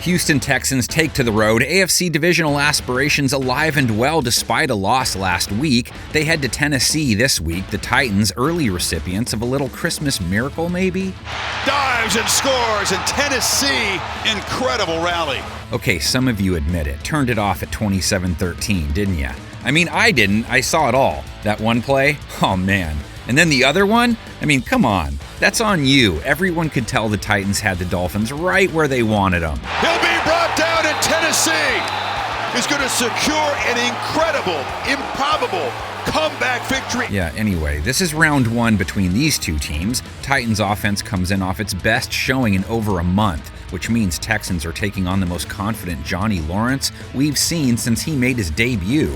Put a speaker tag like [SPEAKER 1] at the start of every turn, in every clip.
[SPEAKER 1] Houston Texans take to the road. AFC divisional aspirations alive and well despite a loss last week. They head to Tennessee this week. The Titans, early recipients of a little Christmas miracle, maybe?
[SPEAKER 2] Dives and scores, and Tennessee, incredible rally.
[SPEAKER 1] Okay, some of you admit it. Turned it off at 27-13, didn't ya? I mean, I didn't. I saw it all. That one play? Oh, man. And then the other one? I mean, come on. That's on you. Everyone could tell the Titans had the Dolphins right where they wanted them.
[SPEAKER 2] He'll be brought down in Tennessee. He's going to secure an incredible, improbable comeback victory.
[SPEAKER 1] Yeah, anyway, this is round one between these two teams. Titans offense comes in off its best showing in over a month, which means Texans are taking on the most confident Johnny Lawrence we've seen since he made his debut.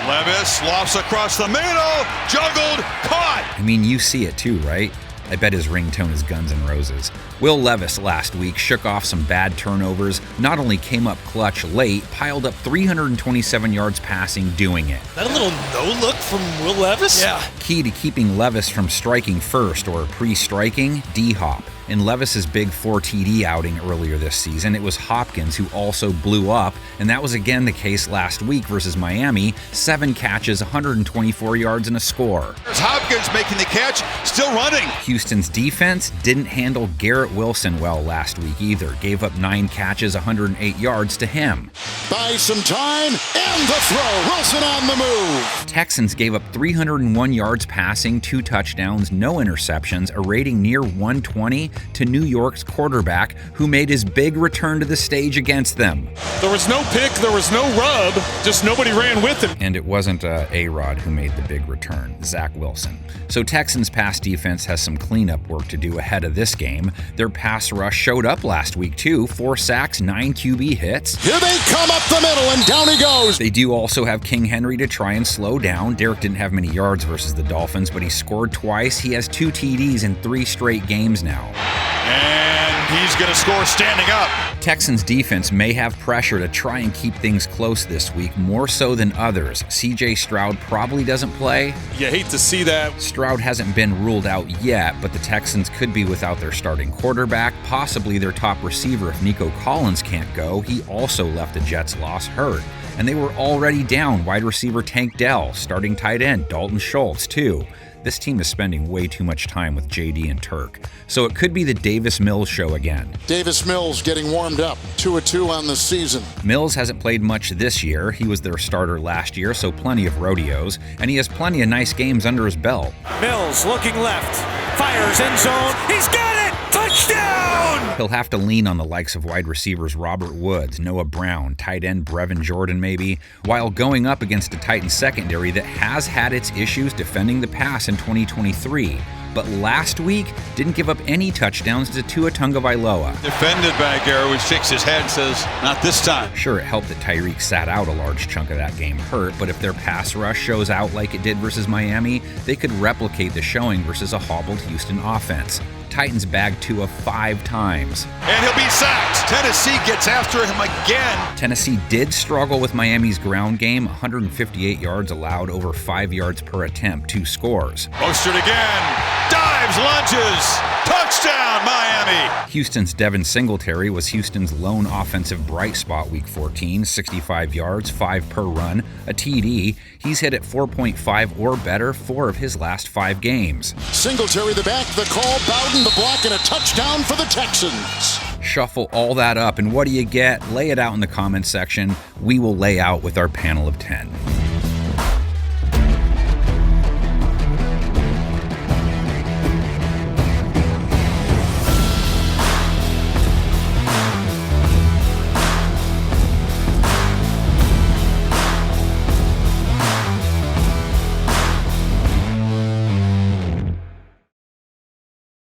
[SPEAKER 2] Levis lofts across the middle, juggled, caught.
[SPEAKER 1] I mean, you see it too, right? I bet his ringtone is Guns N' Roses. Will Levis last week shook off some bad turnovers, not only came up clutch late, piled up 327 yards passing doing it.
[SPEAKER 3] That a little no-look from Will Levis?
[SPEAKER 2] Yeah.
[SPEAKER 1] Key to keeping Levis from striking first or pre-striking, D-Hop. In Levis's big 4 TD outing earlier this season, it was Hopkins who also blew up, and that was again the case last week versus Miami. 7 catches, 124 yards, and a score.
[SPEAKER 2] There's Hopkins making the catch, still running.
[SPEAKER 1] Houston's defense didn't handle Garrett Wilson well last week either. Gave up 9 catches, 108 yards to him.
[SPEAKER 4] Buy some time, and the throw. Wilson on the move.
[SPEAKER 1] Texans gave up 301 yards passing, 2 touchdowns, no interceptions, a rating near 120 to New York's quarterback, who made his big return to the stage against them.
[SPEAKER 3] There was no pick, there was no rub, just nobody ran with him.
[SPEAKER 1] And it wasn't A-Rod who made the big return, Zach Wilson. So Texans' pass defense has some cleanup work to do ahead of this game. Their pass rush showed up last week too, 4 sacks, 9 QB hits.
[SPEAKER 4] Here they come up the middle, and down he goes.
[SPEAKER 1] They do also have King Henry to try and slow down. Derek didn't have many yards versus the Dolphins, but he scored twice. He has 2 TDs in 3 straight games now.
[SPEAKER 2] And he's going to score standing up.
[SPEAKER 1] Texans defense may have pressure to try and keep things close this week, more so than others. CJ Stroud probably doesn't play.
[SPEAKER 3] You hate to see that.
[SPEAKER 1] Stroud hasn't been ruled out yet, but the Texans could be without their starting quarterback, possibly their top receiver if Nico Collins can't go. He also left the Jets' loss hurt. And they were already down wide receiver Tank Dell, starting tight end Dalton Schultz too. This team is spending way too much time with JD and Turk. So it could be the Davis Mills show again.
[SPEAKER 4] Davis Mills getting warmed up, 2-2 on the season.
[SPEAKER 1] Mills hasn't played much this year. He was their starter last year, so plenty of rodeos. And he has plenty of nice games under his belt.
[SPEAKER 5] Mills looking left, fires end zone, he's got it! Touchdown!
[SPEAKER 1] He'll have to lean on the likes of wide receivers Robert Woods, Noah Brown, tight end Brevin Jordan maybe, while going up against a Titans secondary that has had its issues defending the pass in 2023. But last week, didn't give up any touchdowns to Tua Tagovailoa.
[SPEAKER 2] Defended back there, which shakes his head and says, not this time.
[SPEAKER 1] Sure, it helped that Tyreek sat out a large chunk of that game hurt, but if their pass rush shows out like it did versus Miami, they could replicate the showing versus a hobbled Houston offense. Titans bagged Tua 5 times.
[SPEAKER 2] And he'll be sacked. Tennessee gets after him again.
[SPEAKER 1] Tennessee did struggle with Miami's ground game, 158 yards allowed, over 5 yards per attempt, 2 scores.
[SPEAKER 2] Mostert again. Dives, lunges. Touchdown, Miami.
[SPEAKER 1] Houston's Devin Singletary was Houston's lone offensive bright spot week 14, 65 yards, 5 per run, a TD. He's hit at 4.5 or better 4 of his last 5 games.
[SPEAKER 4] Singletary the back, the call, Bowden the block, and a touchdown for the Texans.
[SPEAKER 1] Shuffle all that up, and what do you get? Lay it out in the comments section. We will lay out with our panel of 10.